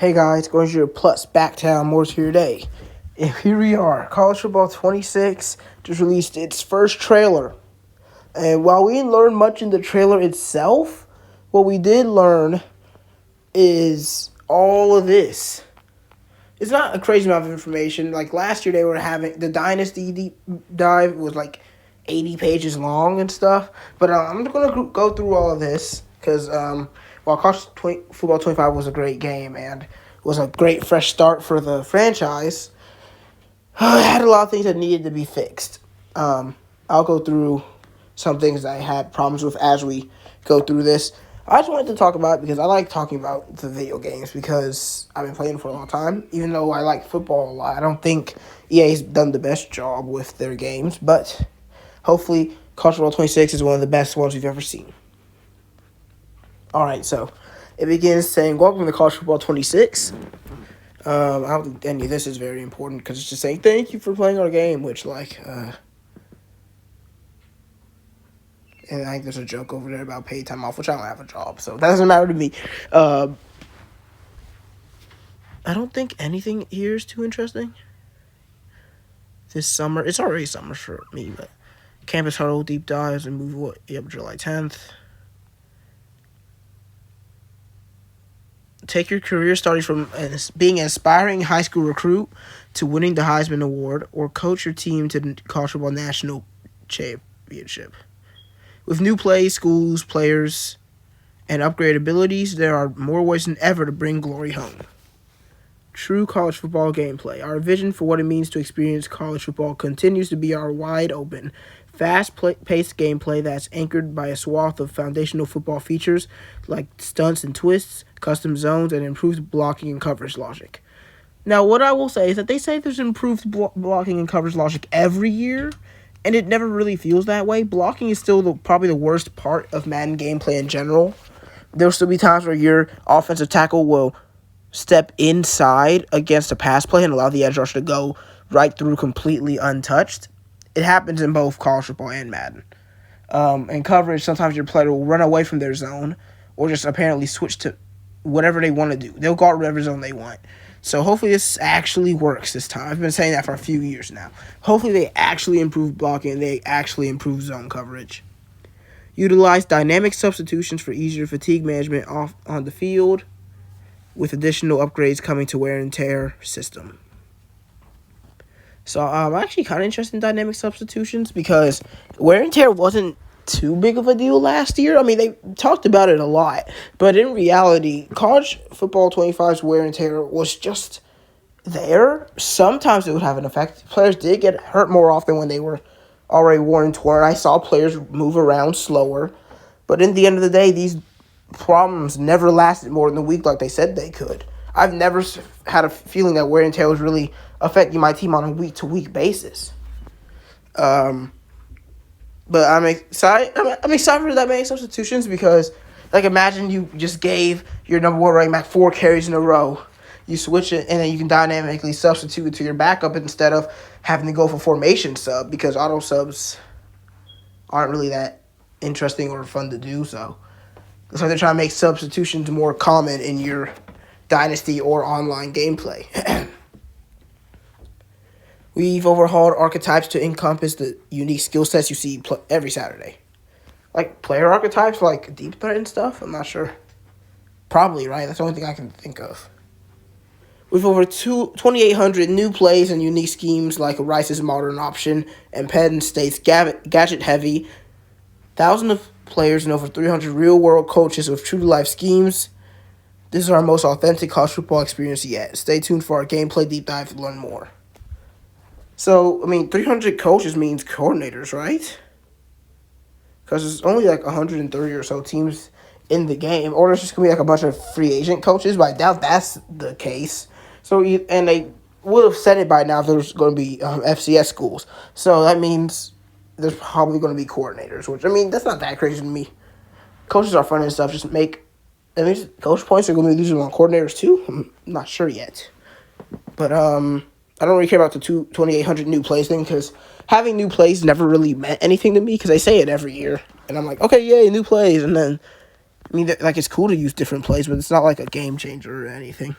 Hey guys, going to your plus Backtown more to your day. And here we are. College Football 26 just released its first trailer. And while we didn't learn much in the trailer itself, what we did learn is all of this. It's not a crazy amount of information. Like last year, they were having the Dynasty deep dive was like 80 pages long and stuff. But I'm going to go through all of this because while College Football 25 was a great game and was a great fresh start for the franchise, it had a lot of things that needed to be fixed. I'll go through some things that I had problems with as we go through this. I just wanted to talk about it because I like talking about the video games because I've been playing for a long time. Even though I like football a lot, I don't think EA's done the best job with their games. But hopefully, College Football 26 is one of the best ones we've ever seen. All right, so it begins saying, "Welcome to College Football 26." I don't think any of this is very important because it's just saying, "Thank you for playing our game," which, and I think there's a joke over there about paid time off, which I don't have a job, so that doesn't matter to me. I don't think anything here is too interesting. This summer, it's already summer for me, but Campus Huddle deep dives and move July 10th. Take your career starting from being an aspiring high school recruit to winning the Heisman Award, or coach your team to the College Football National Championship. With new plays, schools, players, and upgraded abilities, there are more ways than ever to bring glory home. True college football gameplay. Our vision for what it means to experience college football continues to be our wide-open, fast-paced gameplay that's anchored by a swath of foundational football features like stunts and twists, custom zones, and improved blocking and coverage logic. Now, what I will say is that they say there's improved blocking and coverage logic every year, and it never really feels that way. Blocking is still probably the worst part of Madden gameplay in general. There'll still be times where your offensive tackle will step inside against a pass play and allow the edge rusher to go right through completely untouched. It happens in both college football and Madden. In coverage, sometimes your player will run away from their zone or just apparently switch to whatever they want to do. They'll guard whatever zone they want. So hopefully this actually works this time. I've been saying that for a few years now. Hopefully they actually improve blocking and they actually improve zone coverage. Utilize dynamic substitutions for easier fatigue management off on the field, with additional upgrades coming to wear and tear system. So I'm actually kind of interested in dynamic substitutions because wear and tear wasn't too big of a deal last year. I mean, they talked about it a lot, but in reality, College Football 25's wear and tear was just there. Sometimes it would have an effect. Players did get hurt more often when they were already worn and torn. I saw players move around slower, but in the end of the day, these problems never lasted more than a week like they said they could. I've never had a feeling that wear and tear was really affecting my team on a week-to-week basis. But I'm excited. I'm excited for that many substitutions because, like, imagine you just gave your number one running back 4 carries in a row. You switch it, and then you can dynamically substitute it to your backup instead of having to go for formation sub because auto subs aren't really that interesting or fun to do. So they're trying to make substitutions more common in your dynasty or online gameplay. We've overhauled archetypes to encompass the unique skill sets you see every Saturday. Like player archetypes, like deep threat and stuff? I'm not sure. Probably, right? That's the only thing I can think of. With over 2,800 new plays and unique schemes like Rice's Modern Option and Penn State's Gadget Heavy, thousands of players and over 300 real-world coaches with true-to-life schemes. This is our most authentic college football experience yet. Stay tuned for our gameplay deep dive to learn more. So, 300 coaches means coordinators, right? Because there's only like 130 or so teams in the game. Or there's just going to be like a bunch of free agent coaches, but I doubt that's the case. So, and they would have said it by now if there's going to be FCS schools. So that means there's probably going to be coordinators, which, that's not that crazy to me. Coaches are fun and stuff. Just coach points are going to be losing on coordinators too? I'm not sure yet. But, I don't really care about the 2,800 new plays thing because having new plays never really meant anything to me because they say it every year. And I'm like, okay, yay, new plays. And then, it's cool to use different plays, but it's not like a game changer or anything.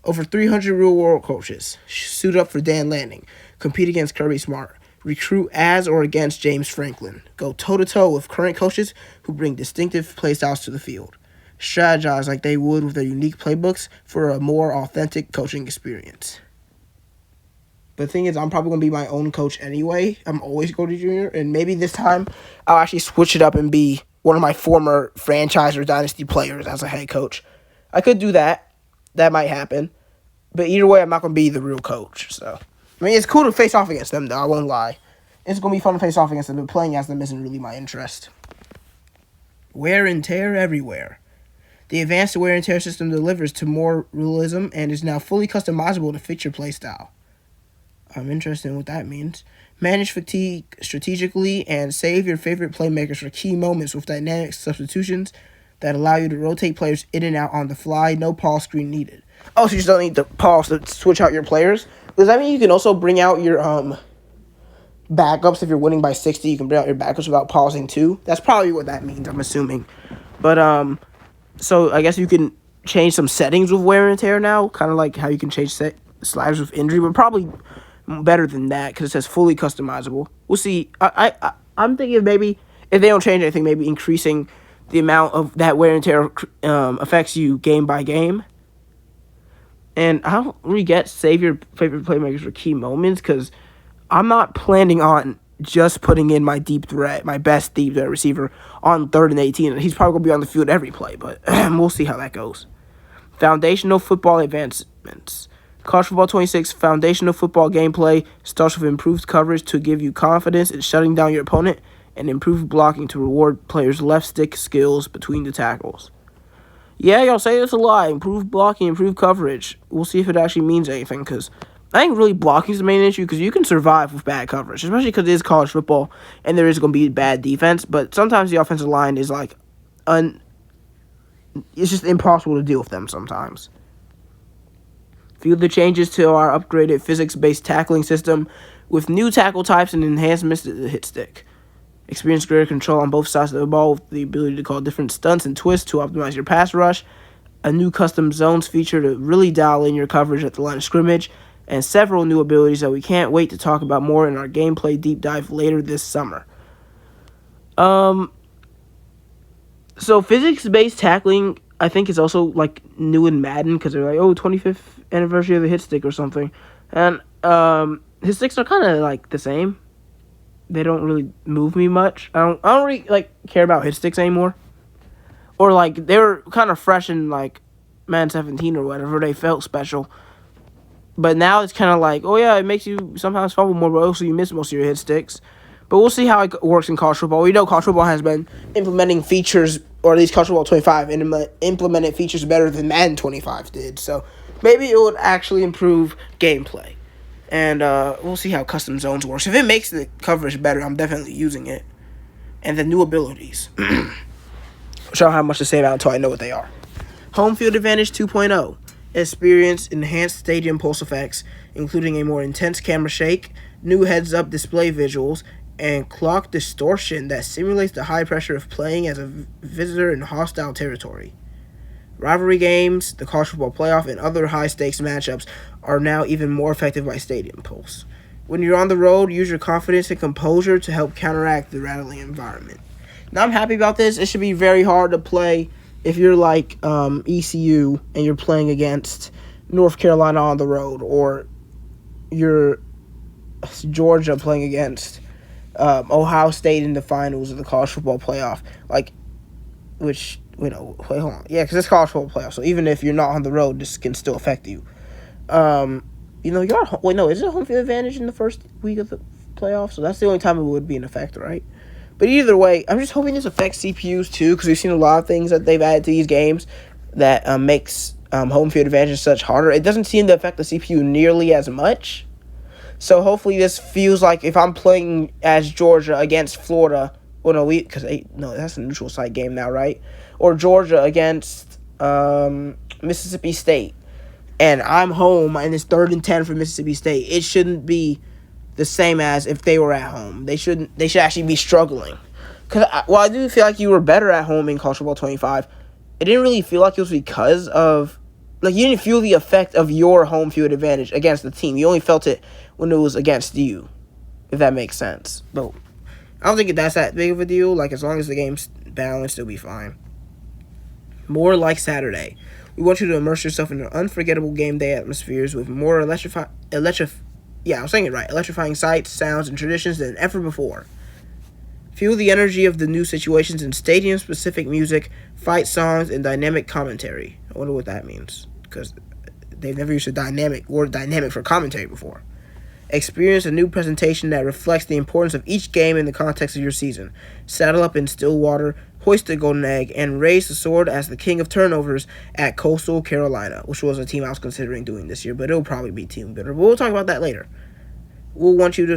Over 300 real-world coaches suit up for Dan Lanning, compete against Kirby Smart, recruit as or against James Franklin, go toe-to-toe with current coaches who bring distinctive playstyles to the field, strategize like they would with their unique playbooks for a more authentic coaching experience. But the thing is, I'm probably going to be my own coach anyway. I'm always going to junior, and maybe this time I'll actually switch it up and be one of my former franchise or dynasty players as a head coach. I could do that. That might happen. But either way, I'm not going to be the real coach. So, I mean, it's cool to face off against them, though. I won't lie. It's going to be fun to face off against them, but playing as them isn't really my interest. Wear and tear everywhere. The advanced wear and tear system delivers to more realism and is now fully customizable to fit your playstyle. I'm interested in what that means. Manage fatigue strategically and save your favorite playmakers for key moments with dynamic substitutions that allow you to rotate players in and out on the fly. No pause screen needed. Oh, so you just don't need to pause to switch out your players? Does that mean you can also bring out your backups if you're winning by 60? You can bring out your backups without pausing too? That's probably what that means, I'm assuming. But, so I guess you can change some settings with wear and tear now, kind of like how you can change sliders with injury, but probably better than that because it says fully customizable. We'll see. I'm thinking maybe if they don't change anything, maybe increasing the amount of that wear and tear affects you game by game. And I don't really get save your favorite playmakers for key moments because I'm not planning on just putting in my deep threat, my best deep threat receiver on 3rd and 18. He's probably going to be on the field every play, but we'll see how that goes. Foundational football advancements. College Football 26 foundational football gameplay starts with improved coverage to give you confidence in shutting down your opponent and improved blocking to reward players' left stick skills between the tackles. Yeah, y'all say this a lot. Improved blocking, improved coverage. We'll see if it actually means anything because I think really blocking is the main issue because you can survive with bad coverage, especially because it is college football and there is going to be bad defense, but sometimes the offensive line is like, it's just impossible to deal with them sometimes. Feel the changes to our upgraded physics-based tackling system with new tackle types and enhancements to the hit stick. Experience greater control on both sides of the ball with the ability to call different stunts and twists to optimize your pass rush, a new custom zones feature to really dial in your coverage at the line of scrimmage, and several new abilities that we can't wait to talk about more in our gameplay deep dive later this summer. So physics-based tackling, I think, is also like new in Madden because they're like, 25th anniversary of the hit stick or something, and his sticks are kind of like the same. They don't really move me much. I don't really like care about hit sticks anymore, or like they were kind of fresh in like Madden 17 or whatever. They felt special, but now it's kind of like, oh yeah, it makes you sometimes fumble more, but also you miss most of your hit sticks. But we'll see how it works in college football. We know college football has been implementing features, or at least college football 25 implemented features better than Madden 25 did. So maybe it would actually improve gameplay. And we'll see how custom zones works. If it makes the coverage better, I'm definitely using it. And the new abilities, which I don't have much to say about until I know what they are. Home Field Advantage 2.0. Experience enhanced stadium pulse effects, including a more intense camera shake, new heads-up display visuals, and clock distortion that simulates the high pressure of playing as a visitor in hostile territory. Rivalry games, the college football playoff, and other high-stakes matchups are now even more effective by stadium pulse. When you're on the road, use your confidence and composure to help counteract the rattling environment. Now, I'm happy about this. It should be very hard to play if you're like ECU and you're playing against North Carolina on the road, or you're Georgia playing against Ohio State in the finals of the college football playoff. Wait, hold on. Yeah, because it's college football playoff, so even if you're not on the road, this can still affect you. Is it a home field advantage in the first week of the playoff? So that's the only time it would be in effect, right? But either way, I'm just hoping this affects CPUs too, because we've seen a lot of things that they've added to these games that makes home field advantage such harder. It doesn't seem to affect the CPU nearly as much. So hopefully this feels like if I'm playing as Georgia against Florida, that's a neutral site game now, right? Or Georgia against Mississippi State, and I'm home and it's 3rd and 10 for Mississippi State. It shouldn't be the same as if they were at home. They should actually be struggling. Because I do feel like you were better at home in college football 25. It didn't really feel like it was because of like you didn't feel the effect of your home field advantage against the team. You only felt it when it was against you, if that makes sense. But I don't think that's that big of a deal. Like, as long as the game's balanced, it'll be fine. More like Saturday. We want you to immerse yourself in unforgettable game day atmospheres with more electrifying sights, sounds, and traditions than ever before. Feel the energy of the new situations in stadium-specific music, fight songs, and dynamic commentary. I wonder what that means, because they've never used the word dynamic for commentary before. Experience a new presentation that reflects the importance of each game in the context of your season. Saddle up in Stillwater, hoist the golden egg, and raise the sword as the king of turnovers at Coastal Carolina, which was a team I was considering doing this year, but it'll probably be Team Bitter. But we'll talk about that later. We want to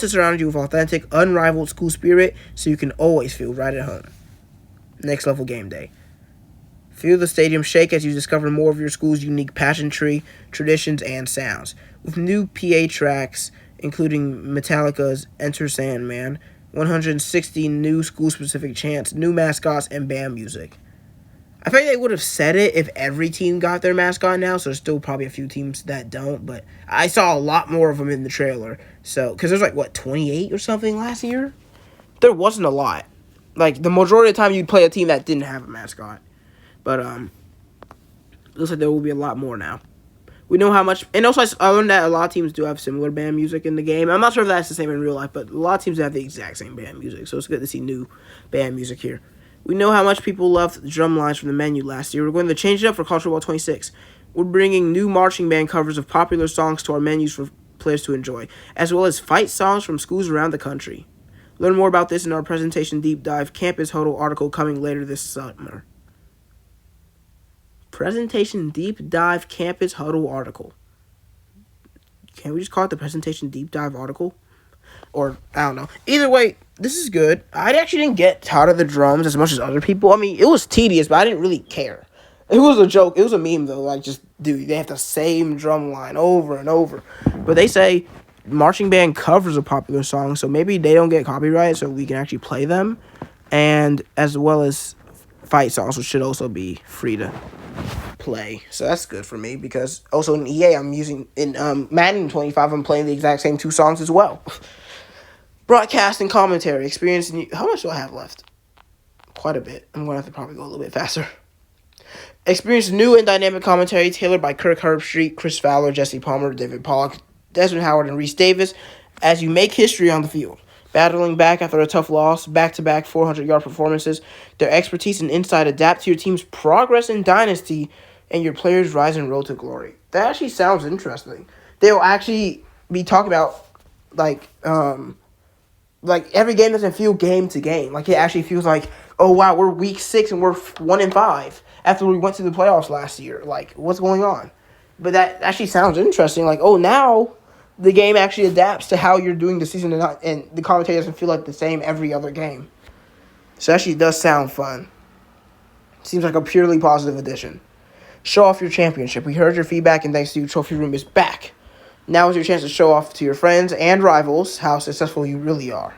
surround you with authentic, unrivaled school spirit so you can always feel right at home. Next level game day. Feel the stadium shake as you discover more of your school's unique pageantry, traditions, and sounds. With new PA tracks, including Metallica's Enter Sandman, 160 new school-specific chants, new mascots, and band music. I think they would have said it if every team got their mascot now, so there's still probably a few teams that don't, but I saw a lot more of them in the trailer. So, because there's 28 or something last year? There wasn't a lot. Like, the majority of the time you'd play a team that didn't have a mascot. But, looks like there will be a lot more now. We know how much, and also I learned that a lot of teams do have similar band music in the game. I'm not sure if that's the same in real life, but a lot of teams have the exact same band music, so it's good to see new band music here. We know how much people loved the drum lines from the menu last year. We're going to change it up for College Football 26. We're bringing new marching band covers of popular songs to our menus for players to enjoy, as well as fight songs from schools around the country. Learn more about this in our presentation deep dive campus huddle article coming later this summer. Presentation deep dive campus huddle article. Can't we just call it the presentation deep dive article? Or, I don't know. Either way, this is good. I actually didn't get tired of the drums as much as other people. I mean, it was tedious, but I didn't really care. It was a joke. It was a meme, though. Like, just, dude, they have the same drum line over and over. But they say marching band covers a popular song, so maybe they don't get copyright, so we can actually play them. And as well as fight songs, which should also be free to play. So that's good for me, because also in EA, in Madden 25, I'm playing the exact same two songs as well. Broadcast and commentary. How much do I have left? Quite a bit. I'm going to have to probably go a little bit faster. Experience new and dynamic commentary tailored by Kirk Herbstreit, Chris Fowler, Jesse Palmer, David Pollock, Desmond Howard, and Reese Davis as you make history on the field. Battling back after a tough loss, back-to-back 400-yard performances, their expertise and insight adapt to your team's progress in Dynasty and your players' rise and road to glory. That actually sounds interesting. They'll actually be talking about, every game doesn't feel game to game. Like, it actually feels like, oh, wow, we're week 6 and we're 1-5 after we went to the playoffs last year. Like, what's going on? But that actually sounds interesting. Like, oh, now the game actually adapts to how you're doing the season, and the commentary doesn't feel like the same every other game. So it actually does sound fun. Seems like a purely positive addition. Show off your championship. We heard your feedback, and thanks to you, Trophy Room is back. Now is your chance to show off to your friends and rivals how successful you really are.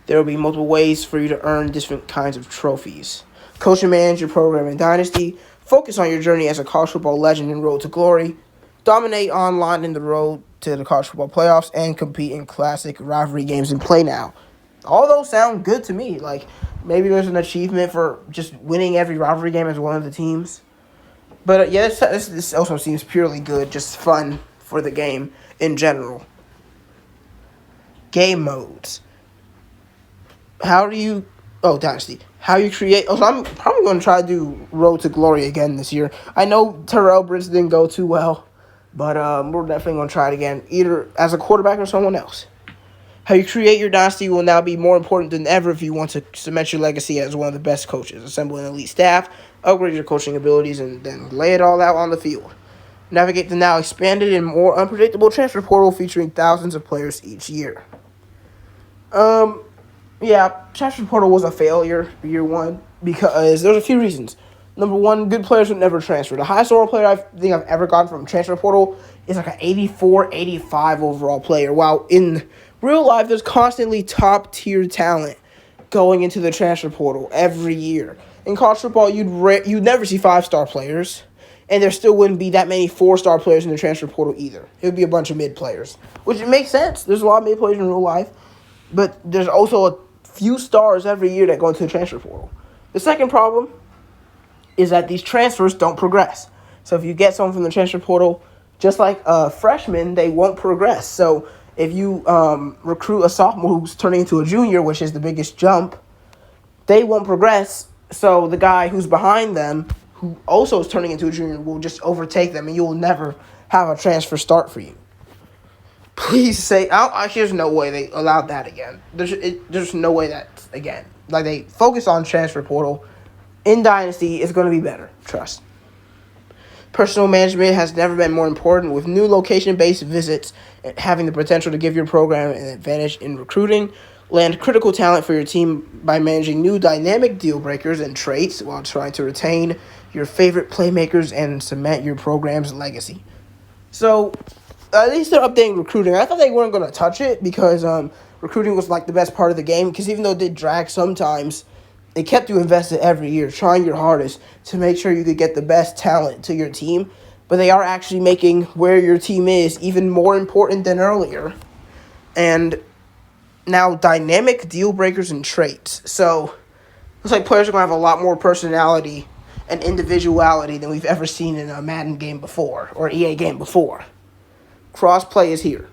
There will be multiple ways for you to earn different kinds of trophies. Coach and manage your program in Dynasty. Focus on your journey as a college football legend and road to glory. Dominate online in the road to the college football playoffs, and compete in classic rivalry games and play now. All those sound good to me. Like, maybe there's an achievement for just winning every rivalry game as one of the teams. But yeah, this also seems purely good, just fun for the game in general. Game modes. Dynasty. How you create... Oh, so I'm probably going to try to do Road to Glory again this year. I know Terrell Brits didn't go too well, but we're definitely going to try it again, either as a quarterback or someone else. How you create your dynasty will now be more important than ever if you want to cement your legacy as one of the best coaches. Assemble an elite staff, upgrade your coaching abilities, and then lay it all out on the field. Navigate the now expanded and more unpredictable transfer portal featuring thousands of players each year. Transfer portal was a failure year one because there's a few reasons. Number one, good players would never transfer. The highest overall player I think I've ever gotten from transfer portal is like an 84, 85 overall player. While in real life, there's constantly top-tier talent going into the transfer portal every year. In college football, you'd never see 5-star players. And there still wouldn't be that many 4-star players in the transfer portal either. It would be a bunch of mid players, which makes sense. There's a lot of mid players in real life, but there's also a few stars every year that go into the transfer portal. The second problem is that these transfers don't progress. So if you get someone from the transfer portal, just like a freshman, they won't progress. So if you recruit a sophomore who's turning into a junior, which is the biggest jump, they won't progress. So the guy who's behind them, who also is turning into a junior, will just overtake them, and you will never have a transfer start for you. Please say, there's no way they allowed that again. There's no way that's again. Like, they focus on transfer portal. In Dynasty, it's going to be better. Trust. Personal management has never been more important, with new location-based visits having the potential to give your program an advantage in recruiting. Land critical talent for your team by managing new dynamic deal breakers and traits while trying to retain your favorite playmakers and cement your program's legacy. So, at least they're updating recruiting. I thought they weren't going to touch it because recruiting was like the best part of the game, because even though it did drag sometimes, it kept you invested every year, trying your hardest to make sure you could get the best talent to your team. But they are actually making where your team is even more important than earlier. And now, dynamic deal breakers and traits. So, looks like players are going to have a lot more personality and individuality than we've ever seen in a Madden game before, or EA game before. Crossplay is here.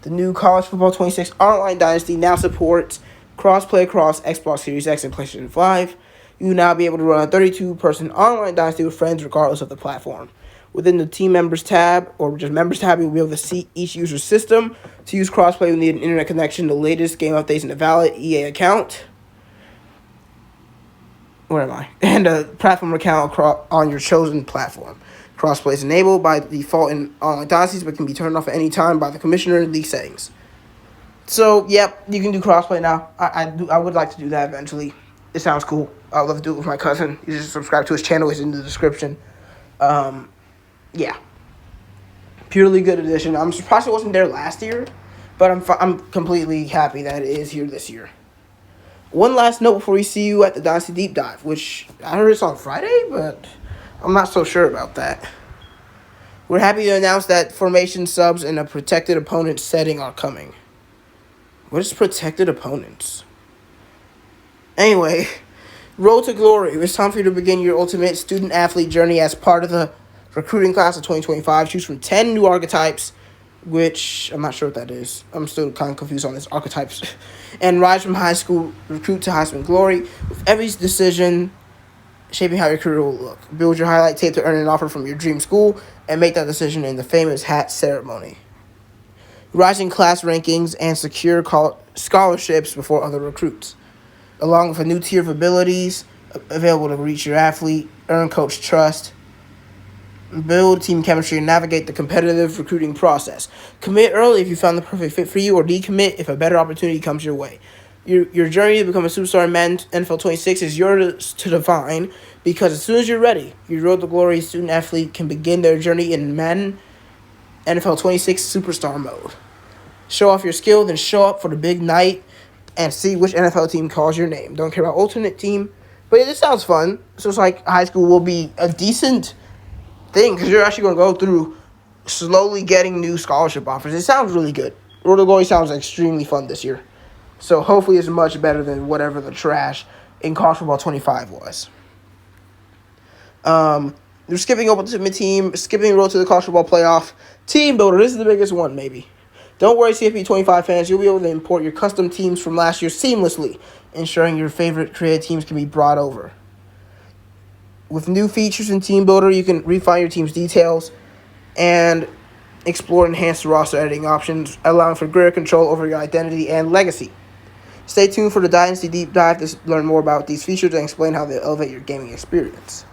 The new College Football 26 Online Dynasty now supports crossplay across Xbox Series X and PlayStation 5. You will now be able to run a 32-person online dynasty with friends regardless of the platform. Within the Team Members tab, or just Members tab, you'll be able to see each user's system. To use crossplay, you'll need an internet connection, the latest game updates, and a valid EA account. Where am I? And a platform account on your chosen platform. Crossplay is enabled by default in online dynasties, but can be turned off at any time by the commissioner in these settings. So, yep, you can do crossplay now. I would like to do that eventually. It sounds cool. I'd love to do it with my cousin. You just subscribe to his channel. It's in the description. Yeah. Purely good addition. I'm surprised it wasn't there last year, but I'm completely happy that it is here this year. One last note before we see you at the Dynasty Deep Dive, which I heard it's on Friday, but I'm not so sure about that. We're happy to announce that formation subs and a protected opponent setting are coming. What is protected opponents? Anyway, Road to Glory. It's time for you to begin your ultimate student-athlete journey as part of the recruiting class of 2025. Choose from 10 new archetypes, which I'm not sure what that is. I'm still kind of confused on this archetypes. And rise from high school recruit to Heisman glory, with every decision shaping how your career will look. Build your highlight tape to earn an offer from your dream school, and make that decision in the famous hat ceremony. Rising class rankings and secure scholarships before other recruits, along with a new tier of abilities available to reach your athlete, earn coach trust, build team chemistry, and navigate the competitive recruiting process. Commit early if you found the perfect fit for you, or decommit if a better opportunity comes your way. Your journey to become a superstar in Madden NFL 26 is yours to define, because as soon as you're ready, your Road to Glory student-athlete can begin their journey in Madden NFL 26 superstar mode. Show off your skill, then show up for the big night and see which NFL team calls your name. Don't care about alternate team, but this sounds fun. So it's like high school will be a decent thing, because you're actually going to go through slowly getting new scholarship offers. It sounds really good. Road to Glory sounds extremely fun this year. So hopefully it's much better than whatever the trash in College Football 25 was. They're skipping Ultimate Team, skipping Road to the College Football Playoff. Team Builder, this is the biggest one, maybe. Don't worry, CFP 25 fans, you'll be able to import your custom teams from last year seamlessly, ensuring your favorite created teams can be brought over. With new features in Team Builder, you can refine your team's details and explore enhanced roster editing options, allowing for greater control over your identity and legacy. Stay tuned for the Dynasty Deep Dive to learn more about these features and explain how they elevate your gaming experience.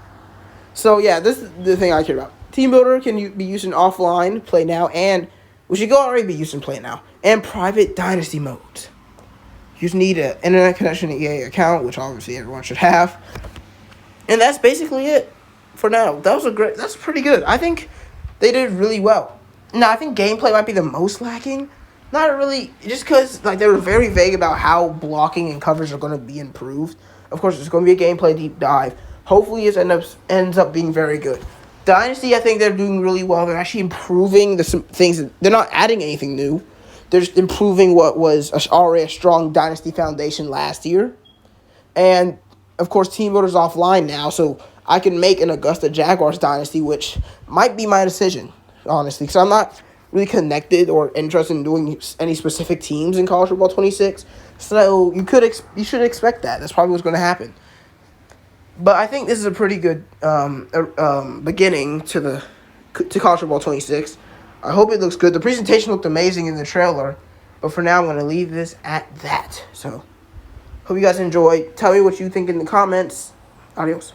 So yeah, this is the thing I care about. Team Builder can be used in offline, play now, and which you can already be used in play now, and private Dynasty modes. You just need an internet connection and EA account, which obviously everyone should have. And that's basically it for now. That's pretty good. I think they did really well. Now, I think gameplay might be the most lacking. Not really, just because they were very vague about how blocking and coverage are going to be improved. Of course, it's going to be a gameplay deep dive. Hopefully, it ends up being very good. Dynasty, I think they're doing really well. They're actually improving some things. They're not adding anything new. They're just improving what was already a strong Dynasty foundation last year. And, of course, Team Voter's offline now, so I can make an Augusta Jaguars Dynasty, which might be my decision, honestly, because I'm not really connected or interested in doing any specific teams in College Football 26. So you should expect that. That's probably what's going to happen. But I think this is a pretty good beginning to College Football 26. I hope it looks good. The presentation looked amazing in the trailer. But for now, I'm going to leave this at that. So, hope you guys enjoy. Tell me what you think in the comments. Adios.